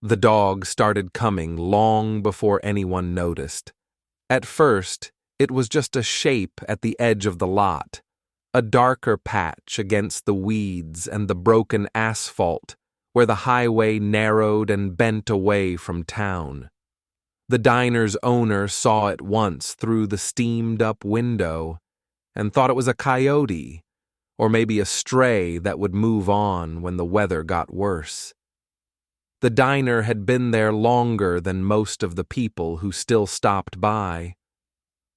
The dog started coming long before anyone noticed. At first, it was just a shape at the edge of the lot, a darker patch against the weeds and the broken asphalt where the highway narrowed and bent away from town. The diner's owner saw it once through the steamed-up window and thought it was a coyote, or maybe a stray that would move on when the weather got worse. The diner had been there longer than most of the people who still stopped by.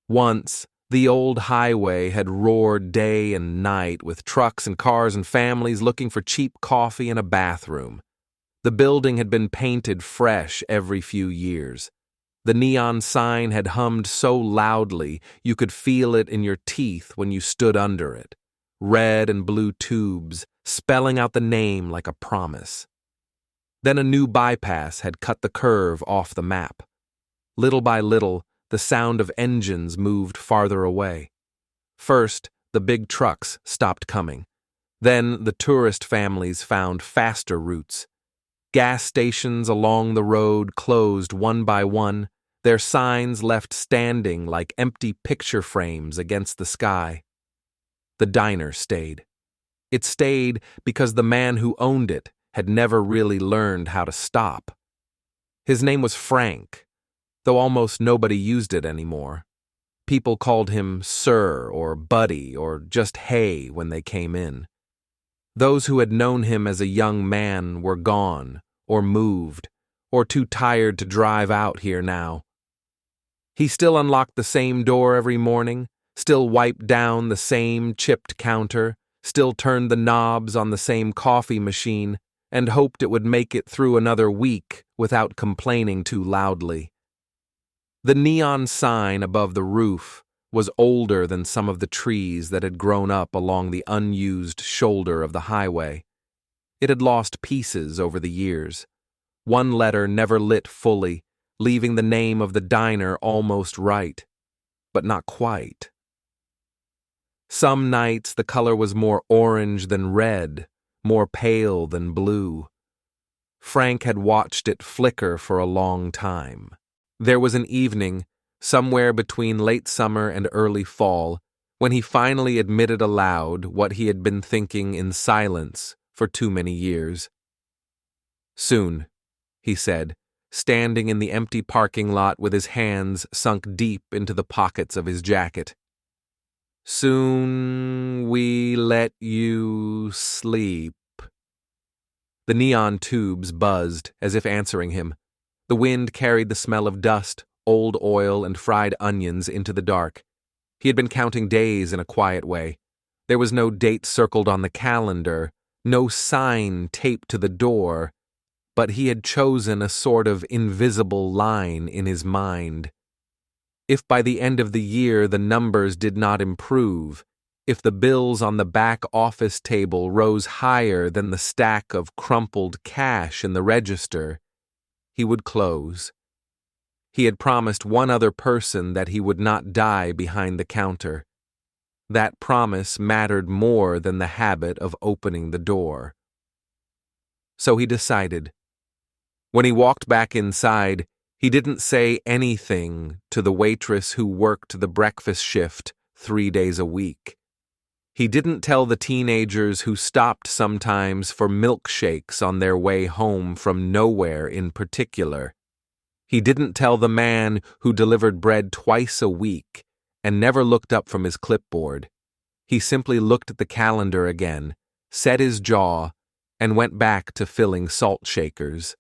Once, the old highway had roared day and night with trucks and cars and families looking for cheap coffee and a bathroom. The building had been painted fresh every few years. The neon sign had hummed so loudly you could feel it in your teeth when you stood under it. Red and blue tubes, spelling out the name like a promise. Then a new bypass had cut the curve off the map. Little by little, the sound of engines moved farther away. First, the big trucks stopped coming. Then the tourist families found faster routes. Gas stations along the road closed one by one, their signs left standing like empty picture frames against the sky. The diner stayed. It stayed because the man who owned it had never really learned how to stop. His name was Frank, though almost nobody used it anymore. People called him Sir or Buddy or just Hey when they came in. Those who had known him as a young man were gone, or moved, or too tired to drive out here now. He still unlocked the same door every morning, still wiped down the same chipped counter, still turned the knobs on the same coffee machine, and hoped it would make it through another week without complaining too loudly. The neon sign above the roof was older than some of the trees that had grown up along the unused shoulder of the highway. It had lost pieces over the years. One letter never lit fully, leaving the name of the diner almost right, but not quite. Some nights the color was more orange than red, more pale than blue. Frank had watched it flicker for a long time. There was an evening, somewhere between late summer and early fall, when he finally admitted aloud what he had been thinking in silence for too many years. "Soon," he said, standing in the empty parking lot with his hands sunk deep into the pockets of his jacket. "Soon we let you sleep." The neon tubes buzzed as if answering him. The wind carried the smell of dust, old oil, and fried onions into the dark. He had been counting days in a quiet way. There was no date circled on the calendar, no sign taped to the door, but he had chosen a sort of invisible line in his mind. If by the end of the year the numbers did not improve, if the bills on the back office table rose higher than the stack of crumpled cash in the register, he would close. He had promised one other person that he would not die behind the counter. That promise mattered more than the habit of opening the door. So he decided. When he walked back inside, he didn't say anything to the waitress who worked the breakfast shift 3 days a week. He didn't tell the teenagers who stopped sometimes for milkshakes on their way home from nowhere in particular. He didn't tell the man who delivered bread twice a week and never looked up from his clipboard. He simply looked at the calendar again, set his jaw, and went back to filling salt shakers.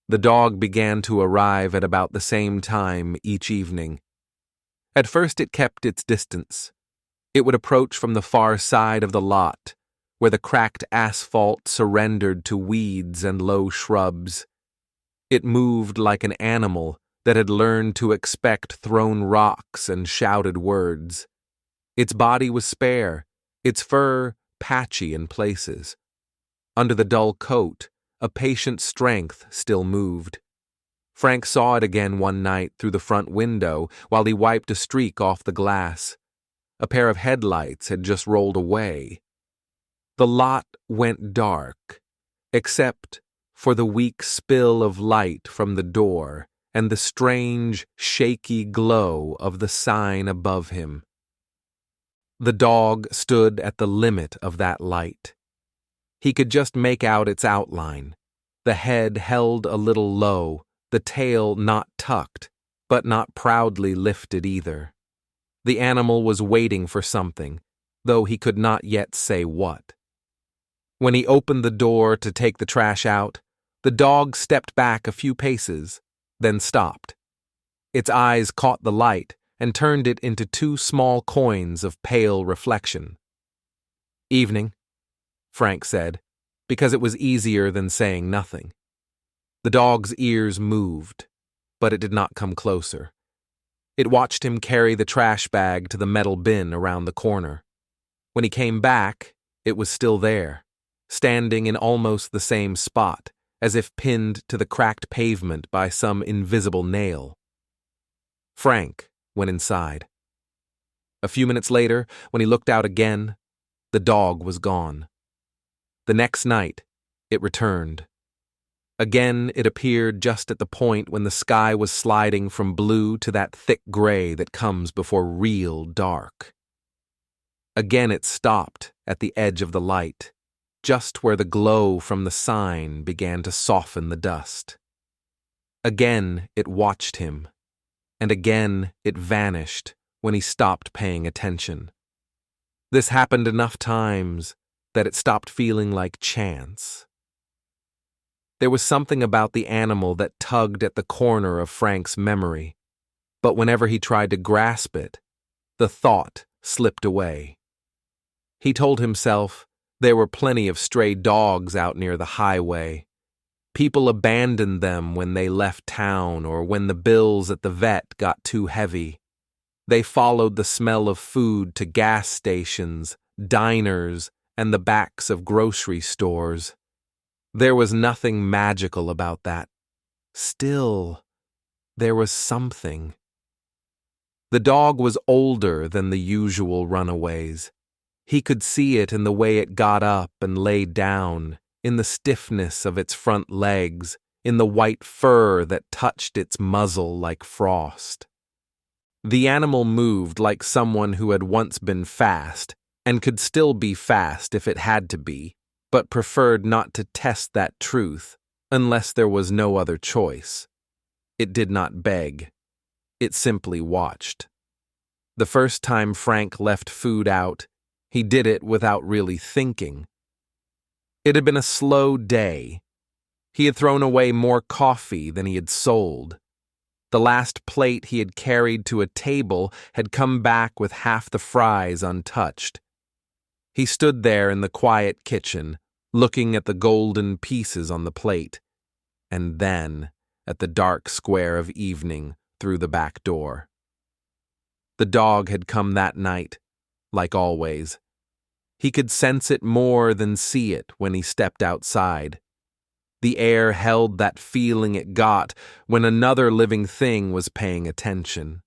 The dog began to arrive at about the same time each evening. At first it kept its distance. It would approach from the far side of the lot, where the cracked asphalt surrendered to weeds and low shrubs. It moved like an animal that had learned to expect thrown rocks and shouted words. Its body was spare, its fur patchy in places. Under the dull coat, a patient strength still moved. Frank saw it again one night through the front window while he wiped a streak off the glass. A pair of headlights had just rolled away. The lot went dark, except for the weak spill of light from the door and the strange, shaky glow of the sign above him. The dog stood at the limit of that light. He could just make out its outline, the head held a little low, the tail not tucked, but not proudly lifted either. The animal was waiting for something, though he could not yet say what. When he opened the door to take the trash out, the dog stepped back a few paces, then stopped. Its eyes caught the light and turned it into two small coins of pale reflection. "Evening," Frank said, because it was easier than saying nothing. The dog's ears moved, but it did not come closer. It watched him carry the trash bag to the metal bin around the corner. When he came back, it was still there, standing in almost the same spot, as if pinned to the cracked pavement by some invisible nail. Frank went inside. A few minutes later, when he looked out again, the dog was gone. The next night, it returned. Again, it appeared just at the point when the sky was sliding from blue to that thick gray that comes before real dark. Again, it stopped at the edge of the light, just where the glow from the sign began to soften the dust. Again, it watched him, and again it vanished when he stopped paying attention. This happened enough times that it stopped feeling like chance. There was something about the animal that tugged at the corner of Frank's memory, but whenever he tried to grasp it, the thought slipped away. He told himself there were plenty of stray dogs out near the highway. People abandoned them when they left town or when the bills at the vet got too heavy. They followed the smell of food to gas stations, diners, and the backs of grocery stores. There was nothing magical about that. Still, there was something. The dog was older than the usual runaways. He could see it in the way it got up and lay down, in the stiffness of its front legs, in the white fur that touched its muzzle like frost. The animal moved like someone who had once been fast, and could still be fast if it had to be, but preferred not to test that truth unless there was no other choice. It did not beg. It simply watched. The first time Frank left food out, he did it without really thinking. It had been a slow day. He had thrown away more coffee than he had sold. The last plate he had carried to a table had come back with half the fries untouched. He stood there in the quiet kitchen, looking at the golden pieces on the plate, and then at the dark square of evening through the back door. The dog had come that night, like always. He could sense it more than see it when he stepped outside. The air held that feeling it got when another living thing was paying attention.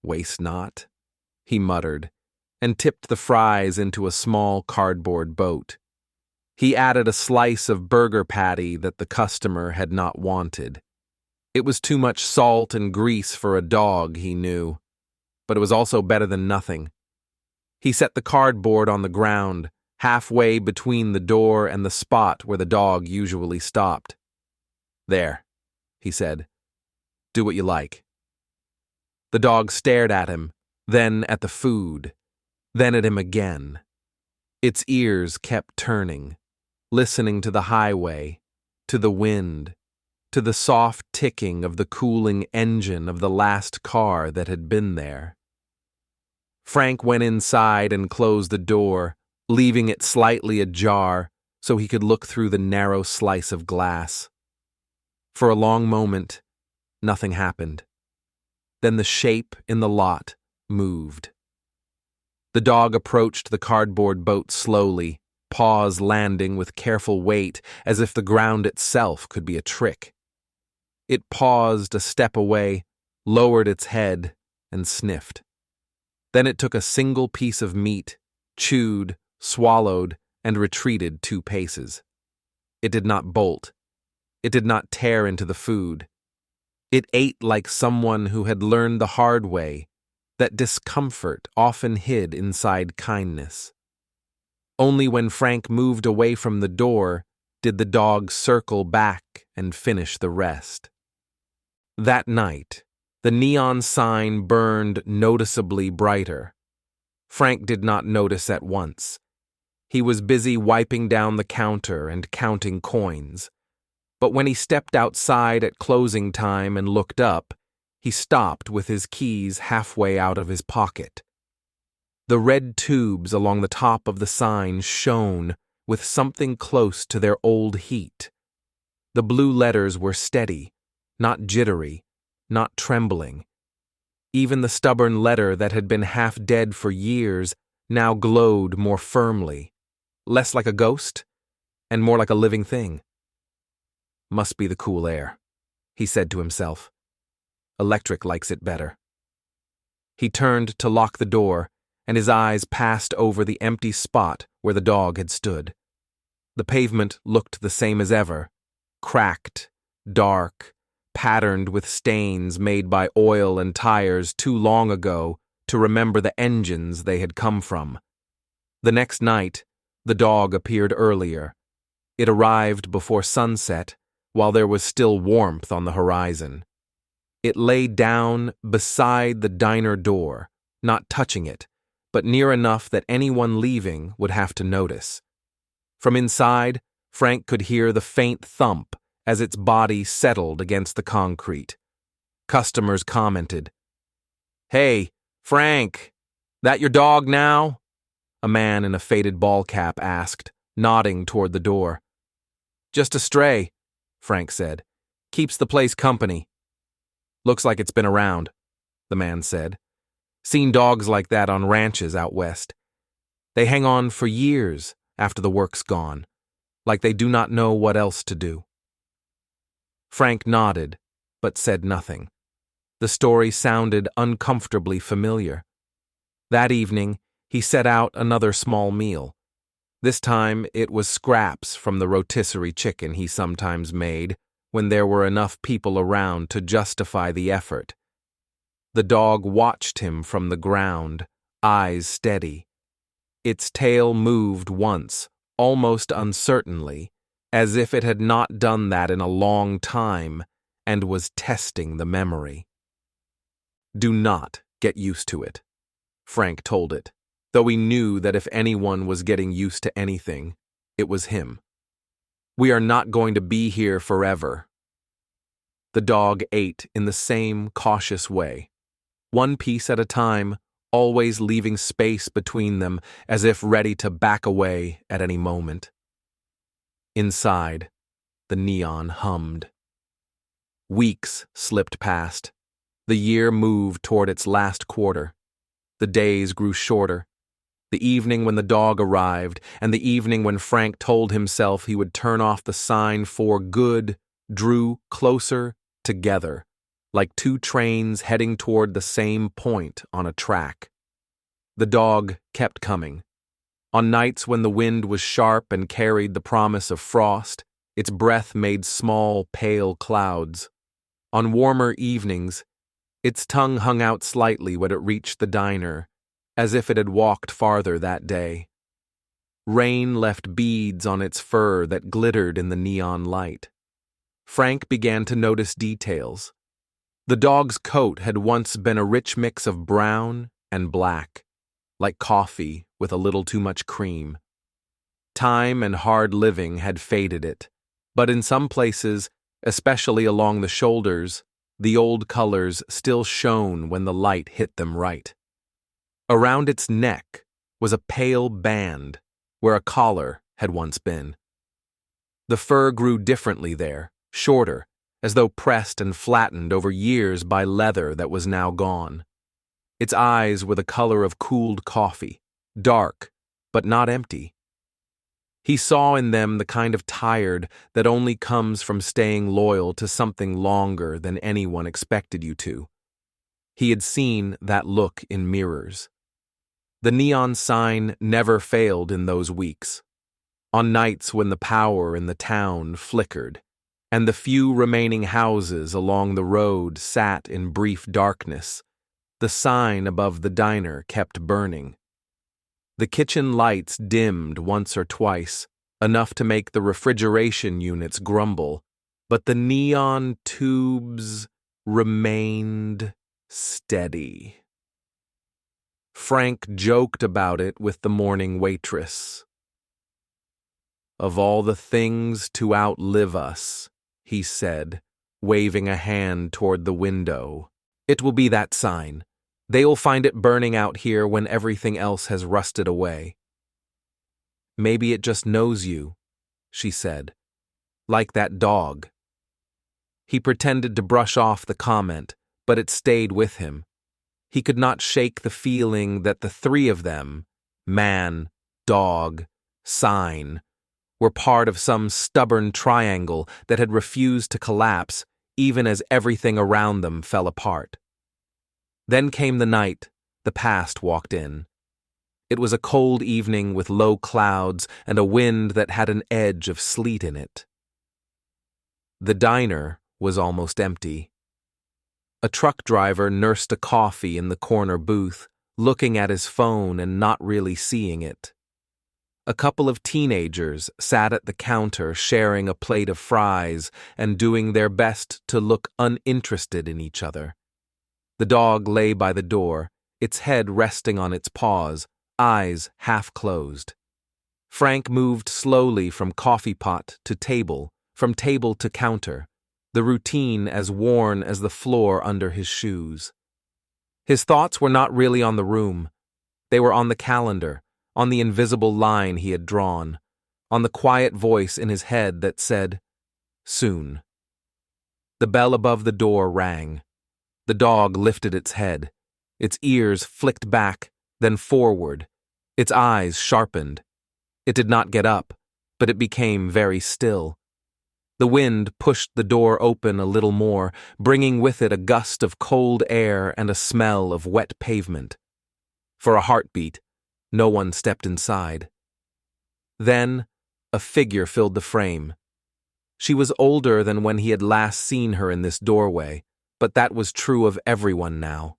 "Waste not," he muttered, and tipped the fries into a small cardboard boat. He added a slice of burger patty that the customer had not wanted. It was too much salt and grease for a dog, he knew, but it was also better than nothing. He set the cardboard on the ground, halfway between the door and the spot where the dog usually stopped. "There," he said. "Do what you like." The dog stared at him, then at the food, then at him again. Its ears kept turning, listening to the highway, to the wind, to the soft ticking of the cooling engine of the last car that had been there. Frank went inside and closed the door, leaving it slightly ajar so he could look through the narrow slice of glass. For a long moment, nothing happened. Then the shape in the lot moved. The dog approached the cardboard boat slowly, paws landing with careful weight as if the ground itself could be a trick. It paused a step away, lowered its head, and sniffed. Then it took a single piece of meat, chewed, swallowed, and retreated 2 paces. It did not bolt. It did not tear into the food. It ate like someone who had learned the hard way that discomfort often hid inside kindness. Only when Frank moved away from the door did the dog circle back and finish the rest. That night, the neon sign burned noticeably brighter. Frank did not notice at once. He was busy wiping down the counter and counting coins. But when he stepped outside at closing time and looked up, he stopped with his keys halfway out of his pocket. The red tubes along the top of the sign shone with something close to their old heat. The blue letters were steady, not jittery, not trembling. Even the stubborn letter that had been half dead for years now glowed more firmly, less like a ghost and more like a living thing. Must be the cool air, he said to himself. Electric likes it better. He turned to lock the door, and his eyes passed over the empty spot where the dog had stood. The pavement looked the same as ever, cracked, dark, patterned with stains made by oil and tires too long ago to remember the engines they had come from. The next night, the dog appeared earlier. It arrived before sunset, while there was still warmth on the horizon. It lay down beside the diner door, not touching it, but near enough that anyone leaving would have to notice. From inside, Frank could hear the faint thump as its body settled against the concrete. Customers commented. "Hey, Frank, that your dog now?" a man in a faded ball cap asked, nodding toward the door. "Just a stray," Frank said. "Keeps the place company." "Looks like it's been around," the man said. "Seen dogs like that on ranches out west. They hang on for years after the work's gone, like they do not know what else to do." Frank nodded, but said nothing. The story sounded uncomfortably familiar. That evening, he set out another small meal. This time, it was scraps from the rotisserie chicken he sometimes made when there were enough people around to justify the effort. The dog watched him from the ground, eyes steady. Its tail moved once, almost uncertainly, as if it had not done that in a long time and was testing the memory. "Do not get used to it," Frank told it, though he knew that if anyone was getting used to anything, it was him. "We are not going to be here forever." The dog ate in the same cautious way, one piece at a time, always leaving space between them as if ready to back away at any moment. Inside, the neon hummed. Weeks slipped past. The year moved toward its last quarter. The days grew shorter. The evening when the dog arrived, and the evening when Frank told himself he would turn off the sign for good, drew closer together, like two trains heading toward the same point on a track. The dog kept coming. On nights when the wind was sharp and carried the promise of frost, its breath made small, pale clouds. On warmer evenings, its tongue hung out slightly when it reached the diner, as if it had walked farther that day. Rain left beads on its fur that glittered in the neon light. Frank began to notice details. The dog's coat had once been a rich mix of brown and black, like coffee with a little too much cream. Time and hard living had faded it, but in some places, especially along the shoulders, the old colors still shone when the light hit them right. Around its neck was a pale band where a collar had once been. The fur grew differently there, shorter, as though pressed and flattened over years by leather that was now gone. Its eyes were the color of cooled coffee, dark, but not empty. He saw in them the kind of tired that only comes from staying loyal to something longer than anyone expected you to. He had seen that look in mirrors. The neon sign never failed in those weeks. on nights when the power in the town flickered, and the few remaining houses along the road sat in brief darkness, the sign above the diner kept burning. The kitchen lights dimmed once or twice, enough to make the refrigeration units grumble, but the neon tubes remained steady. Frank joked about it with the morning waitress. "Of all the things to outlive us," he said, waving a hand toward the window, "it will be that sign. They will find it burning out here when everything else has rusted away." "Maybe it just knows you," she said, "like that dog." He pretended to brush off the comment, but it stayed with him. He could not shake the feeling that the three of them, man, dog, sign, were part of some stubborn triangle that had refused to collapse even as everything around them fell apart. Then came the night the past walked in. It was a cold evening with low clouds and a wind that had an edge of sleet in it. The diner was almost empty. A truck driver nursed a coffee in the corner booth, looking at his phone and not really seeing it. A couple of teenagers sat at the counter sharing a plate of fries and doing their best to look uninterested in each other. The dog lay by the door, its head resting on its paws, eyes half closed. Frank moved slowly from coffee pot to table, from table to counter, the routine as worn as the floor under his shoes. His thoughts were not really on the room. They were on the calendar, on the invisible line he had drawn, on the quiet voice in his head that said, "Soon." The bell above the door rang. The dog lifted its head. Its ears flicked back, then forward. Its eyes sharpened. It did not get up, but it became very still. The wind pushed the door open a little more, bringing with it a gust of cold air and a smell of wet pavement. For a heartbeat, no one stepped inside. Then, a figure filled the frame. She was older than when he had last seen her in this doorway, but that was true of everyone now.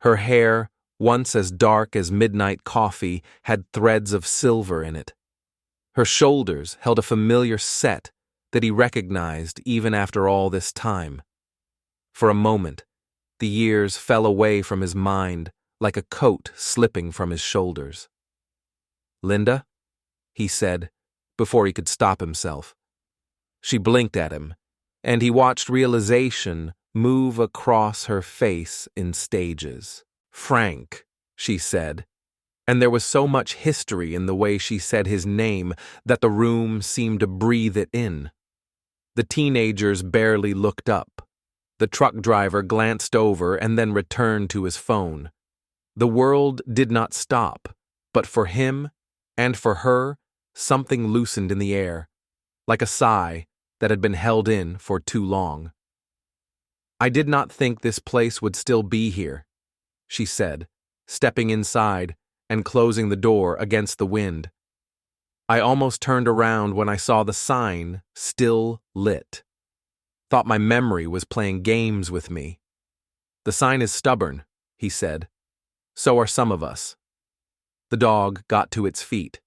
Her hair, once as dark as midnight coffee, had threads of silver in it. Her shoulders held a familiar set that he recognized even after all this time. For a moment, the years fell away from his mind like a coat slipping from his shoulders. "Linda?" he said, before he could stop himself. She blinked at him, and he watched realization move across her face in stages. "Frank," she said, and there was so much history in the way she said his name that the room seemed to breathe it in. The teenagers barely looked up. The truck driver glanced over and then returned to his phone. The world did not stop, but for him and for her, something loosened in the air, like a sigh that had been held in for too long. "I did not think this place would still be here," she said, stepping inside and closing the door against the wind. "I almost turned around when I saw the sign still lit. Thought my memory was playing games with me." "The sign is stubborn," he said. "So are some of us." The dog got to its feet.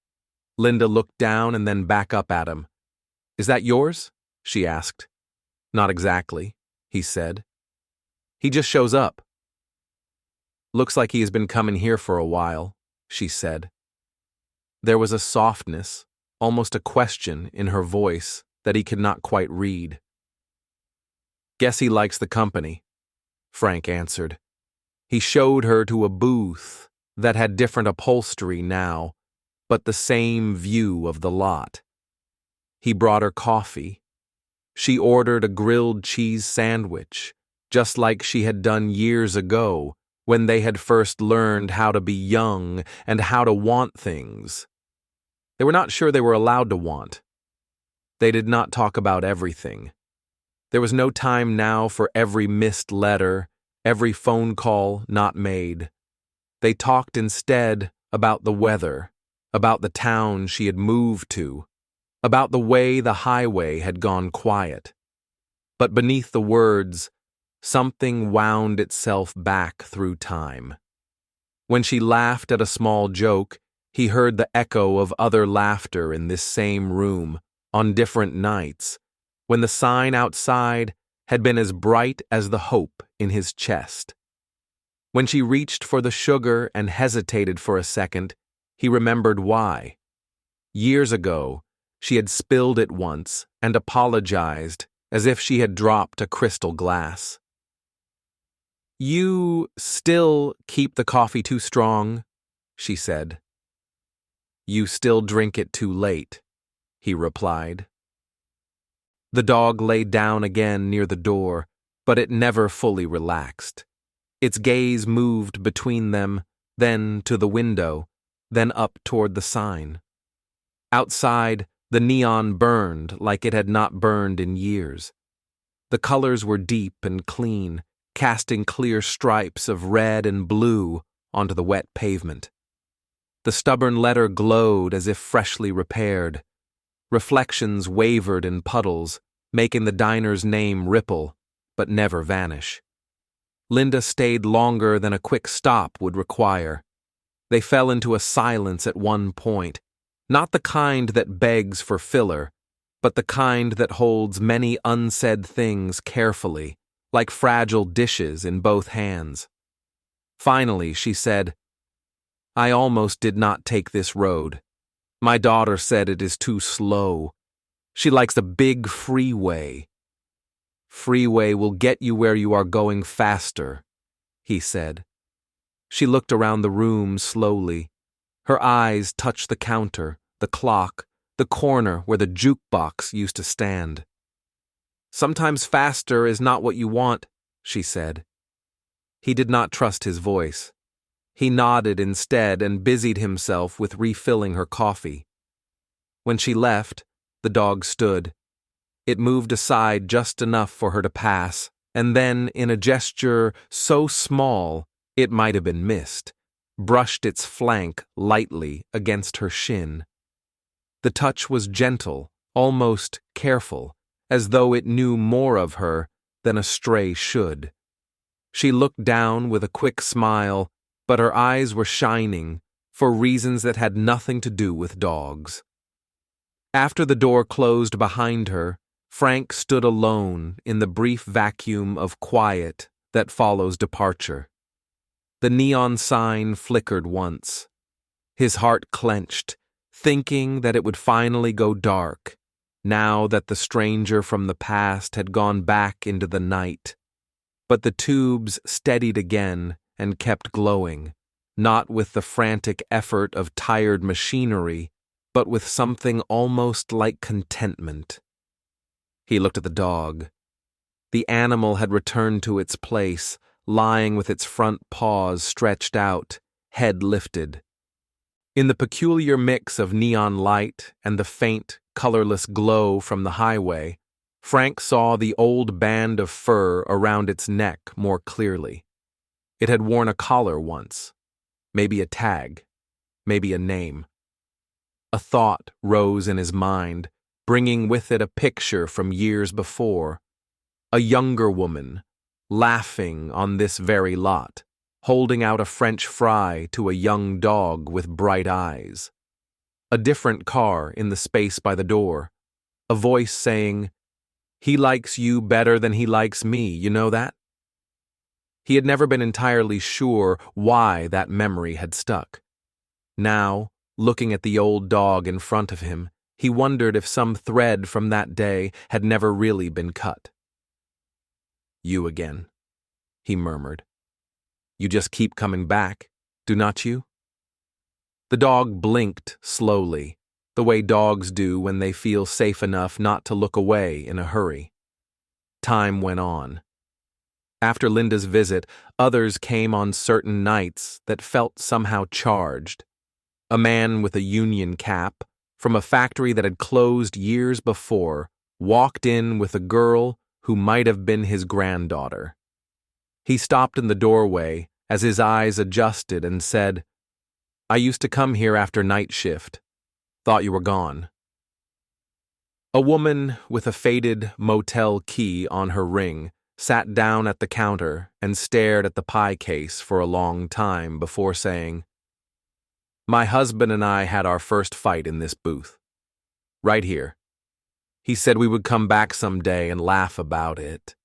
Linda looked down and then back up at him. "Is that yours?" she asked. "Not exactly," he said. "He just shows up." "Looks like he has been coming here for a while," she said. There was a softness, almost a question in her voice that he could not quite read. "Guess he likes the company," Frank answered. He showed her to a booth that had different upholstery now, but the same view of the lot. He brought her coffee. She ordered a grilled cheese sandwich, just like she had done years ago when they had first learned how to be young and how to want things. They were not sure they were allowed to want. They did not talk about everything. There was no time now for every missed letter, every phone call not made. They talked instead about the weather, about the town she had moved to, about the way the highway had gone quiet. But beneath the words, something wound itself back through time. When she laughed at a small joke, he heard the echo of other laughter in this same room on different nights, when the sign outside had been as bright as the hope in his chest. When she reached for the sugar and hesitated for a second, he remembered why. Years ago, she had spilled it once and apologized as if she had dropped a crystal glass. "You still keep the coffee too strong," she said. "You still drink it too late," he replied. The dog lay down again near the door, but it never fully relaxed. Its gaze moved between them, then to the window, then up toward the sign. Outside, the neon burned like it had not burned in years. The colors were deep and clean, casting clear stripes of red and blue onto the wet pavement. The stubborn letter glowed as if freshly repaired. Reflections wavered in puddles, making the diner's name ripple, but never vanish. Linda stayed longer than a quick stop would require. They fell into a silence at one point, not the kind that begs for filler, but the kind that holds many unsaid things carefully, like fragile dishes in both hands. Finally, she said, "I almost did not take this road. My daughter said it is too slow. She likes a big freeway." "Freeway will get you where you are going faster," he said. She looked around the room slowly. Her eyes touched the counter, the clock, the corner where the jukebox used to stand. "Sometimes faster is not what you want," she said. He did not trust his voice. He nodded instead and busied himself with refilling her coffee. When she left, the dog stood. It moved aside just enough for her to pass, and then, in a gesture so small it might have been missed, brushed its flank lightly against her shin. The touch was gentle, almost careful, as though it knew more of her than a stray should. She looked down with a quick smile, but her eyes were shining for reasons that had nothing to do with dogs. After the door closed behind her, Frank stood alone in the brief vacuum of quiet that follows departure. The neon sign flickered once. His heart clenched, thinking that it would finally go dark, now that the stranger from the past had gone back into the night. But the tubes steadied again and kept glowing, not with the frantic effort of tired machinery, but with something almost like contentment. He looked at the dog. The animal had returned to its place, lying with its front paws stretched out, head lifted. In the peculiar mix of neon light and the faint, colorless glow from the highway, Frank saw the old band of fur around its neck more clearly. It had worn a collar once, maybe a tag, maybe a name. A thought rose in his mind, bringing with it a picture from years before. A younger woman, laughing on this very lot, holding out a French fry to a young dog with bright eyes. A different car in the space by the door. A voice saying, "He likes you better than he likes me, you know that?" He had never been entirely sure why that memory had stuck. Now, looking at the old dog in front of him, he wondered if some thread from that day had never really been cut. "You again," he murmured. "You just keep coming back, do not you?" The dog blinked slowly, the way dogs do when they feel safe enough not to look away in a hurry. Time went on. After Linda's visit, others came on certain nights that felt somehow charged. A man with a union cap, from a factory that had closed years before, walked in with a girl who might have been his granddaughter. He stopped in the doorway as his eyes adjusted and said, "I used to come here after night shift. Thought you were gone." A woman with a faded motel key on her ring sat down at the counter and stared at the pie case for a long time before saying, "My husband and I had our first fight in this booth. Right here. He said we would come back someday and laugh about it.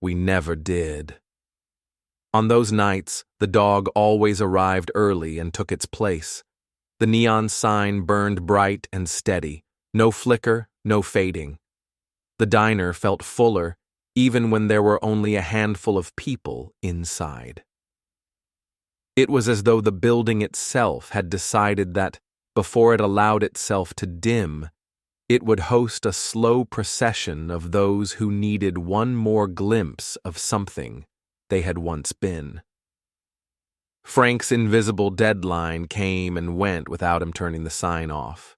We never did." On those nights, the dog always arrived early and took its place. The neon sign burned bright and steady, no flicker, no fading. The diner felt fuller, even when there were only a handful of people inside. It was as though the building itself had decided that, before it allowed itself to dim, it would host a slow procession of those who needed one more glimpse of something they had once been. Frank's invisible deadline came and went without him turning the sign off.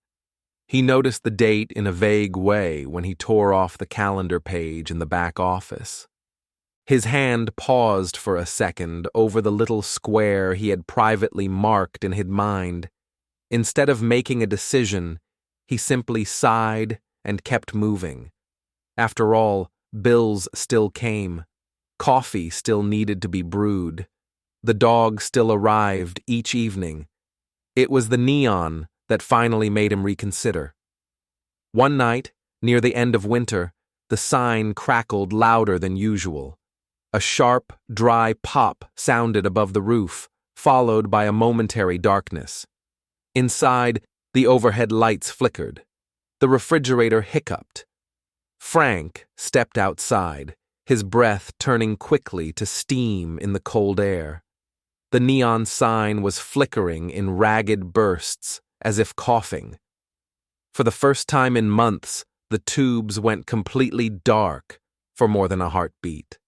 He noticed the date in a vague way when he tore off the calendar page in the back office. His hand paused for a second over the little square he had privately marked in his mind. Instead of making a decision, he simply sighed and kept moving. After all, bills still came. Coffee still needed to be brewed. The dog still arrived each evening. It was the neon that finally made him reconsider. One night, near the end of winter, the sign crackled louder than usual. A sharp, dry pop sounded above the roof, followed by a momentary darkness. Inside, the overhead lights flickered. The refrigerator hiccuped. Frank stepped outside, his breath turning quickly to steam in the cold air. The neon sign was flickering in ragged bursts, as if coughing. For the first time in months, the tubes went completely dark for more than a heartbeat.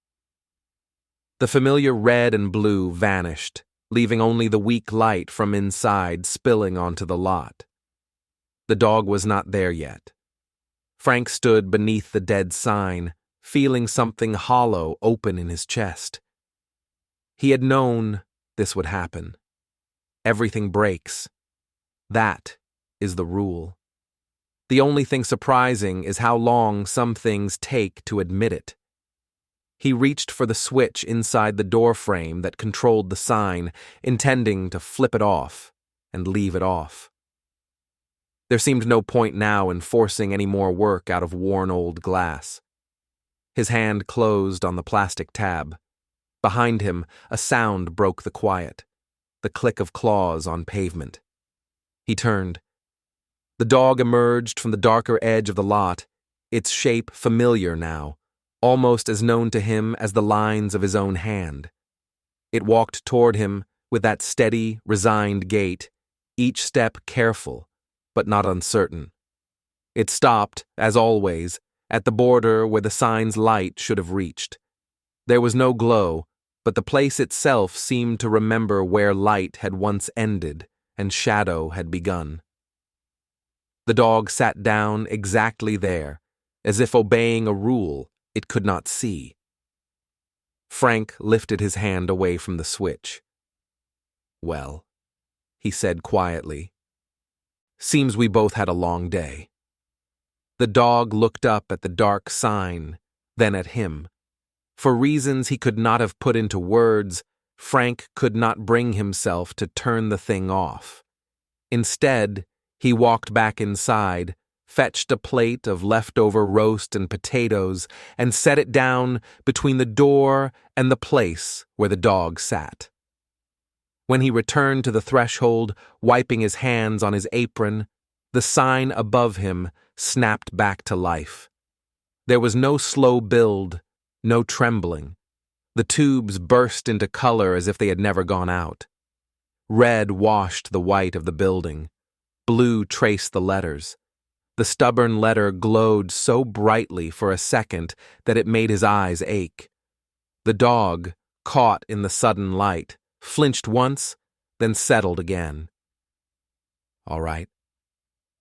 The familiar red and blue vanished, leaving only the weak light from inside spilling onto the lot. The dog was not there yet. Frank stood beneath the dead sign, feeling something hollow open in his chest. He had known this would happen. Everything breaks. That is the rule. The only thing surprising is how long some things take to admit it. He reached for the switch inside the door frame that controlled the sign, intending to flip it off and leave it off. There seemed no point now in forcing any more work out of worn old glass. His hand closed on the plastic tab. Behind him, a sound broke the quiet, the click of claws on pavement. He turned. The dog emerged from the darker edge of the lot, its shape familiar now, almost as known to him as the lines of his own hand. It walked toward him with that steady, resigned gait, each step careful, but not uncertain. It stopped, as always, at the border where the sign's light should have reached. There was no glow, but the place itself seemed to remember where light had once ended and shadow had begun. The dog sat down exactly there, as if obeying a rule it could not see. Frank lifted his hand away from the switch. "Well," he said quietly, "seems we both had a long day." The dog looked up at the dark sign, then at him. For reasons he could not have put into words, Frank could not bring himself to turn the thing off. Instead, he walked back inside, fetched a plate of leftover roast and potatoes, and set it down between the door and the place where the dog sat. When he returned to the threshold, wiping his hands on his apron, the sign above him snapped back to life. There was no slow build, no trembling. The tubes burst into color as if they had never gone out. Red washed the white of the building. Blue traced the letters. The stubborn letter glowed so brightly for a second that it made his eyes ache. The dog, caught in the sudden light, flinched once, then settled again. "All right,"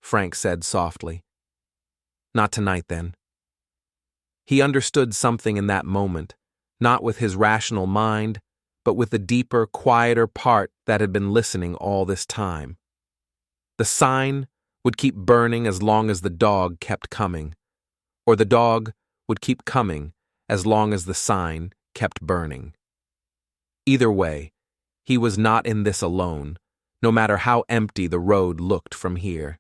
Frank said softly. "Not tonight, then." He understood something in that moment, not with his rational mind, but with the deeper, quieter part that had been listening all this time. The sign would keep burning as long as the dog kept coming, or the dog would keep coming as long as the sign kept burning. Either way, he was not in this alone, no matter how empty the road looked from here.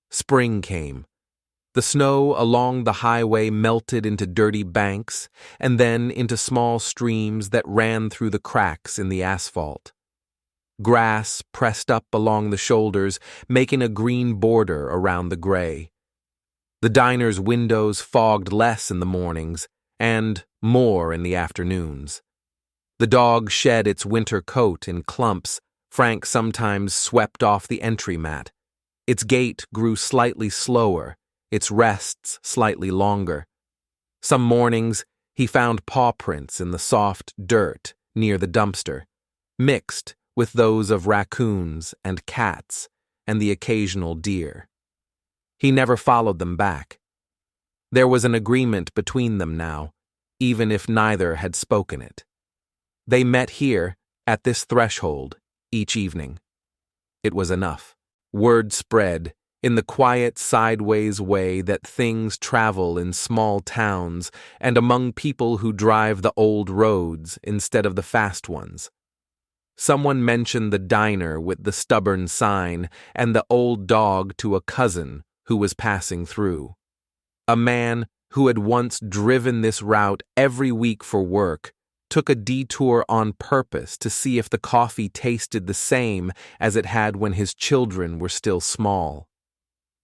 Spring came. The snow along the highway melted into dirty banks and then into small streams that ran through the cracks in the asphalt. Grass pressed up along the shoulders, making a green border around the gray. The diner's windows fogged less in the mornings and more in the afternoons. The dog shed its winter coat in clumps. Frank sometimes swept off the entry mat. Its gait grew slightly slower, its rests slightly longer. Some mornings, he found paw prints in the soft dirt near the dumpster, mixed with those of raccoons and cats and the occasional deer. He never followed them back. There was an agreement between them now, even if neither had spoken it. They met here, at this threshold, each evening. It was enough. Word spread, in the quiet sideways way that things travel in small towns and among people who drive the old roads instead of the fast ones. Someone mentioned the diner with the stubborn sign and the old dog to a cousin who was passing through. A man who had once driven this route every week for work took a detour on purpose to see if the coffee tasted the same as it had when his children were still small.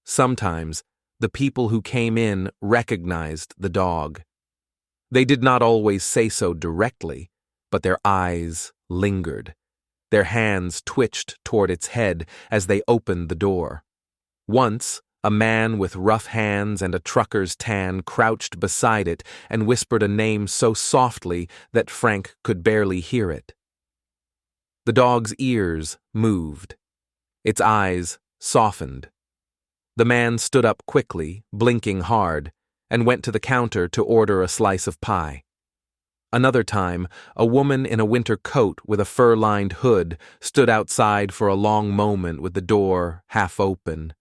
Sometimes, the people who came in recognized the dog. They did not always say so directly, but their eyes lingered. Their hands twitched toward its head as they opened the door. Once, a man with rough hands and a trucker's tan crouched beside it and whispered a name so softly that Frank could barely hear it. The dog's ears moved. Its eyes softened. The man stood up quickly, blinking hard, and went to the counter to order a slice of pie. Another time, a woman in a winter coat with a fur-lined hood stood outside for a long moment with the door half open,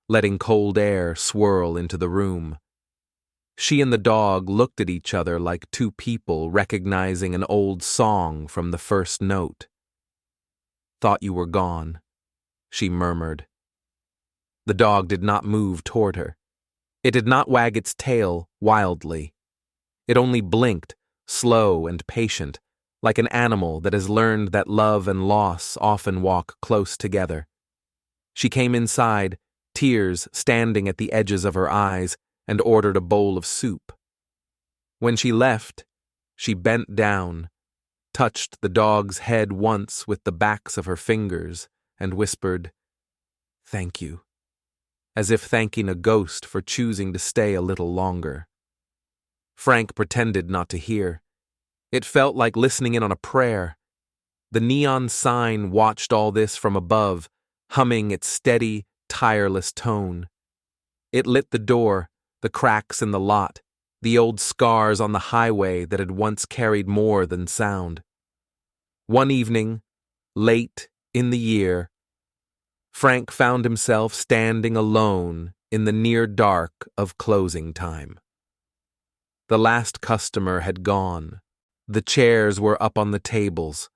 letting cold air swirl into the room. She and the dog looked at each other like two people recognizing an old song from the first note. "Thought you were gone," she murmured. The dog did not move toward her. It did not wag its tail wildly. It only blinked, slow and patient, like an animal that has learned that love and loss often walk close together. She came inside, tears standing at the edges of her eyes, and ordered a bowl of soup. When she left, she bent down, touched the dog's head once with the backs of her fingers, and whispered, "Thank you," as if thanking a ghost for choosing to stay a little longer. Frank pretended not to hear. It felt like listening in on a prayer. The neon sign watched all this from above, humming its steady, tireless tone. It lit the door, the cracks in the lot, the old scars on the highway that had once carried more than sound. One evening, late in the year, Frank found himself standing alone in the near dark of closing time. The last customer had gone. The chairs were up on the tables.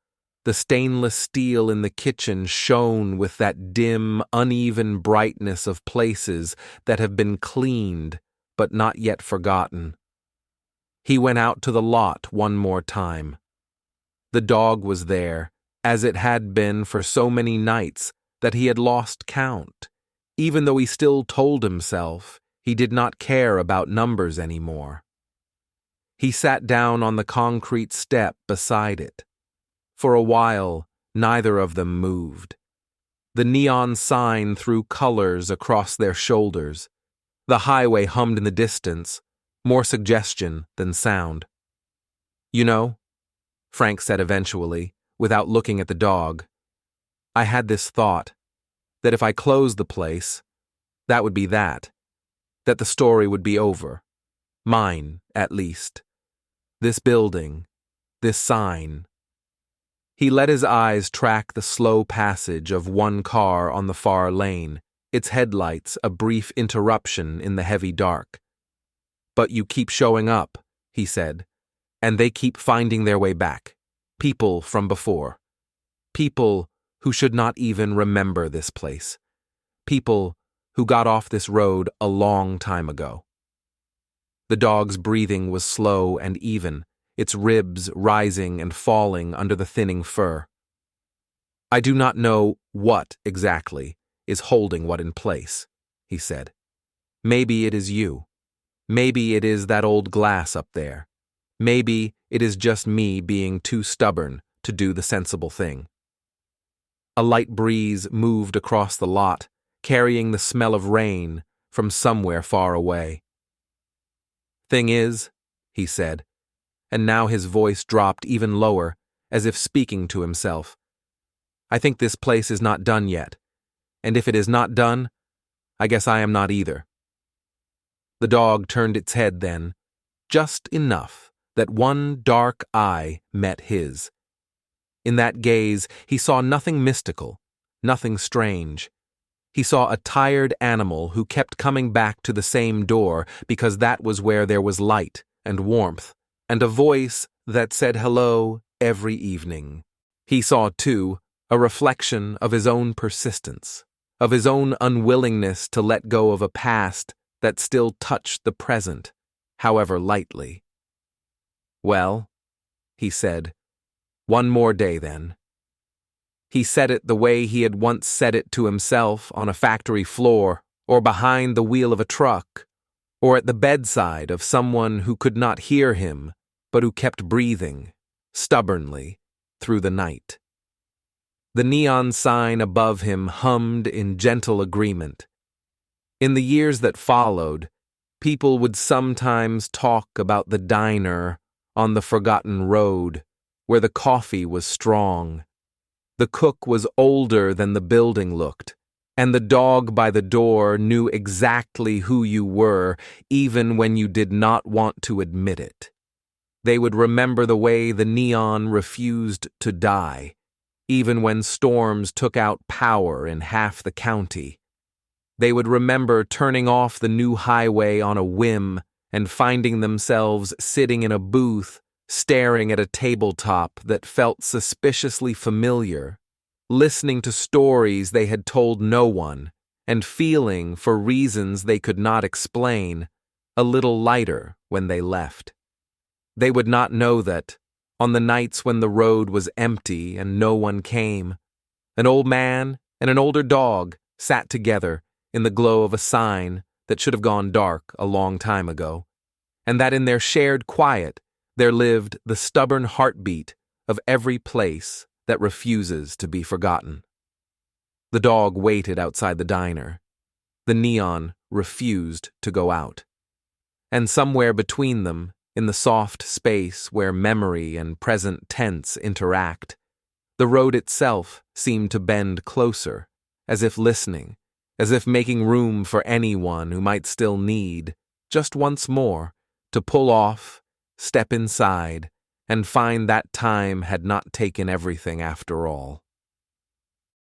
The stainless steel in the kitchen shone with that dim, uneven brightness of places that have been cleaned but not yet forgotten. He went out to the lot one more time. The dog was there, as it had been for so many nights that he had lost count, even though he still told himself he did not care about numbers anymore. He sat down on the concrete step beside it. For a while, neither of them moved. The neon sign threw colors across their shoulders. The highway hummed in the distance, more suggestion than sound. "You know," Frank said eventually, without looking at the dog, "I had this thought, that if I closed the place, that would be that the story would be over. Mine, at least. This building, this sign." He let his eyes track the slow passage of one car on the far lane, its headlights a brief interruption in the heavy dark. "But you keep showing up," he said, "and they keep finding their way back. People from before. People who should not even remember this place. People who got off this road a long time ago." The dog's breathing was slow and even, its ribs rising and falling under the thinning fur. "I do not know what exactly is holding what in place," he said. "Maybe it is you. Maybe it is that old glass up there. Maybe it is just me being too stubborn to do the sensible thing." A light breeze moved across the lot, carrying the smell of rain from somewhere far away. "Thing is," he said, and now his voice dropped even lower, as if speaking to himself, "I think this place is not done yet, and if it is not done, I guess I am not either." The dog turned its head then, just enough that one dark eye met his. In that gaze, he saw nothing mystical, nothing strange. He saw a tired animal who kept coming back to the same door because that was where there was light and warmth, and a voice that said hello every evening. He saw, too, a reflection of his own persistence, of his own unwillingness to let go of a past that still touched the present, however lightly. "Well," he said, "one more day then." He said it the way he had once said it to himself on a factory floor, or behind the wheel of a truck, or at the bedside of someone who could not hear him, but who kept breathing, stubbornly, through the night. The neon sign above him hummed in gentle agreement. In the years that followed, people would sometimes talk about the diner on the forgotten road, where the coffee was strong. The cook was older than the building looked, and the dog by the door knew exactly who you were, even when you did not want to admit it. They would remember the way the neon refused to die, even when storms took out power in half the county. They would remember turning off the new highway on a whim and finding themselves sitting in a booth, staring at a tabletop that felt suspiciously familiar, listening to stories they had told no one, and feeling, for reasons they could not explain, a little lighter when they left. They would not know that, on the nights when the road was empty and no one came, an old man and an older dog sat together in the glow of a sign that should have gone dark a long time ago, and that in their shared quiet there lived the stubborn heartbeat of every place that refuses to be forgotten. The dog waited outside the diner. The neon refused to go out. And somewhere between them, in the soft space where memory and present tense interact, the road itself seemed to bend closer, as if listening, as if making room for anyone who might still need, just once more, to pull off, step inside, and find that time had not taken everything after all.